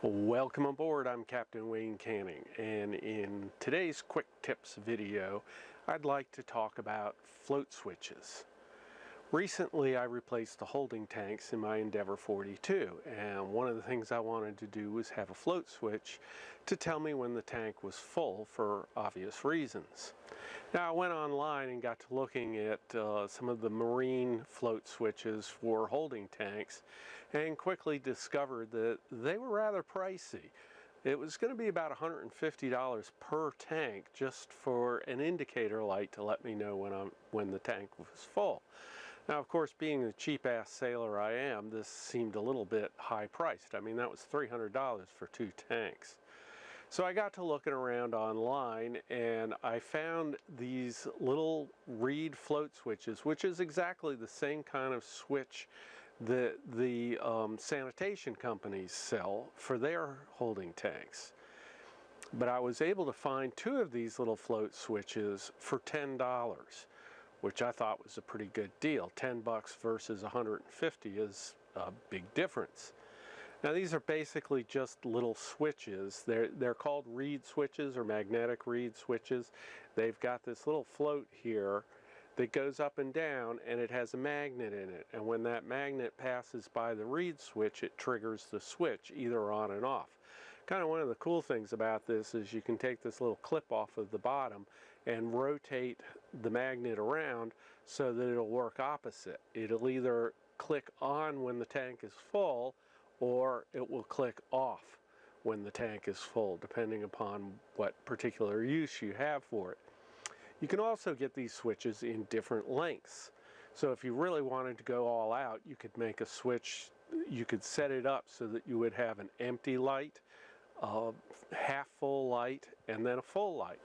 Welcome aboard, I'm Captain Wayne Canning, and in today's quick tips video I'd like to talk about float switches. Recently I replaced the holding tanks in my Endeavor 42, and one of the things I wanted to do was have a float switch to tell me when the tank was full for obvious reasons. Now I went online and got to looking at some of the marine float switches for holding tanks and quickly discovered that they were rather pricey. It was going to be about $150 per tank just for an indicator light to let me know when the tank was full. Now, of course, being the cheap-ass sailor I am, this seemed a little bit high-priced. I mean, that was $300 for 2 tanks. So I got to looking around online and I found these little reed float switches, which is exactly the same kind of switch that the sanitation companies sell for their holding tanks. But I was able to find 2 of these little float switches for $10, which I thought was a pretty good deal. $10 versus $150 is a big difference. Now these are basically just little switches. They're called reed switches or magnetic reed switches. They've got this little float here that goes up and down, and it has a magnet in it, and when that magnet passes by the reed switch it triggers the switch either on and off. Kind of one of the cool things about this is you can take this little clip off of the bottom and rotate the magnet around so that it'll work opposite. It'll either click on when the tank is full or it will click off when the tank is full, depending upon what particular use you have for it. You can also get these switches in different lengths. So if you really wanted to go all out, you could make a switch, you could set it up so that you would have an empty light, a half full light, and then a full light.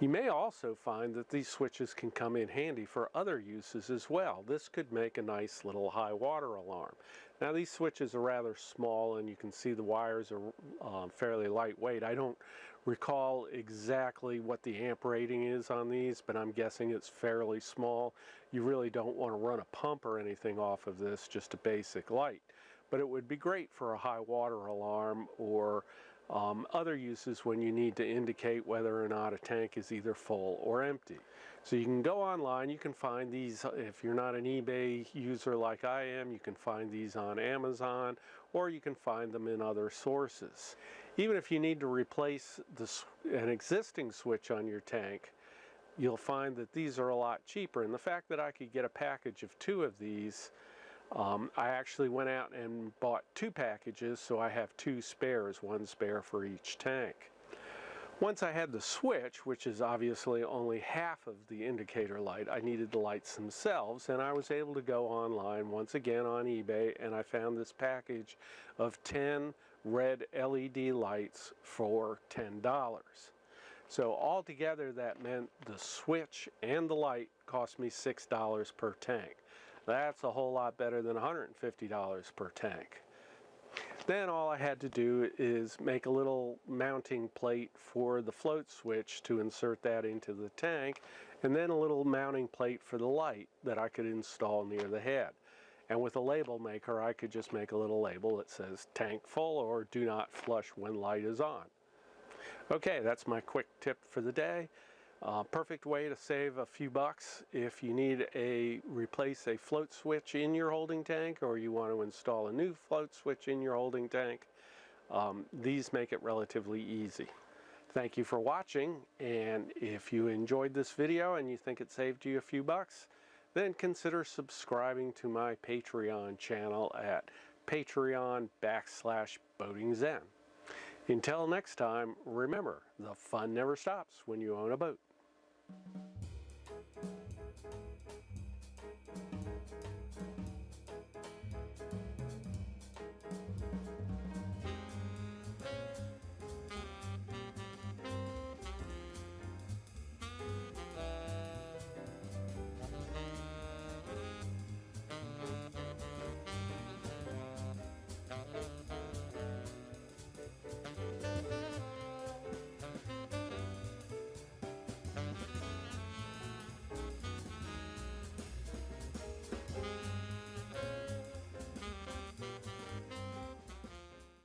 You may also find that these switches can come in handy for other uses as well. This could make a nice little high water alarm. Now these switches are rather small and you can see the wires are fairly lightweight. I don't recall exactly what the amp rating is on these, but I'm guessing it's fairly small. You really don't want to run a pump or anything off of this, just a basic light. But it would be great for a high water alarm or other uses when you need to indicate whether or not a tank is either full or empty. So you can go online, you can find these, if you're not an eBay user like I am, you can find these on Amazon, or you can find them in other sources. Even if you need to replace an existing switch on your tank, you'll find that these are a lot cheaper. And the fact that I could get a package of 2 of these, I actually went out and bought 2 packages, so I have 2 spares, 1 spare for each tank. Once I had the switch, which is obviously only half of the indicator light, I needed the lights themselves, and I was able to go online once again on eBay, and I found this package of 10 red LED lights for $10. So altogether that meant the switch and the light cost me $6 per tank. That's a whole lot better than $150 per tank. Then all I had to do is make a little mounting plate for the float switch to insert that into the tank, and then a little mounting plate for the light that I could install near the head. And with a label maker I could just make a little label that says tank full or do not flush when light is on. Okay, that's my quick tip for the day. Perfect way to save a few bucks if you need to replace a float switch in your holding tank, or you want to install a new float switch in your holding tank. These make it relatively easy. Thank you for watching, and if you enjoyed this video and you think it saved you a few bucks, then consider subscribing to my Patreon channel at patreon.com/boatingzen. Until next time, remember, the fun never stops when you own a boat.